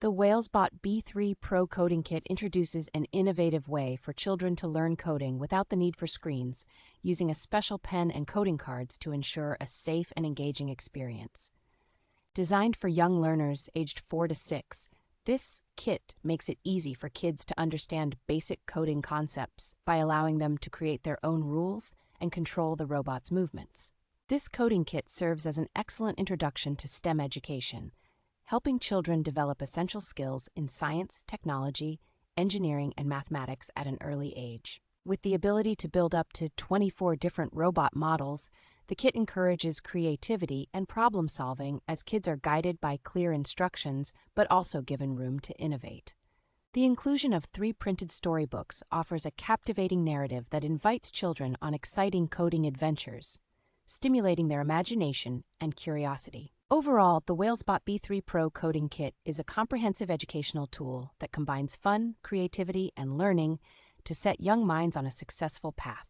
The WhalesBot B3 Pro Coding Kit introduces an innovative way for children to learn coding without the need for screens, using a special pen and coding cards to ensure a safe and engaging experience. Designed for young learners aged 4 to 6, this kit makes it easy for kids to understand basic coding concepts by allowing them to create their own rules and control the robot's movements. This coding kit serves as an excellent introduction to STEM education, helping children develop essential skills in science, technology, engineering, and mathematics at an early age. With the ability to build up to 24 different robot models, the kit encourages creativity and problem solving as kids are guided by clear instructions but also given room to innovate. The inclusion of 3 printed storybooks offers a captivating narrative that invites children on exciting coding adventures, stimulating their imagination and curiosity. Overall, the WhalesBot B3 Pro Coding Kit is a comprehensive educational tool that combines fun, creativity, and learning to set young minds on a successful path.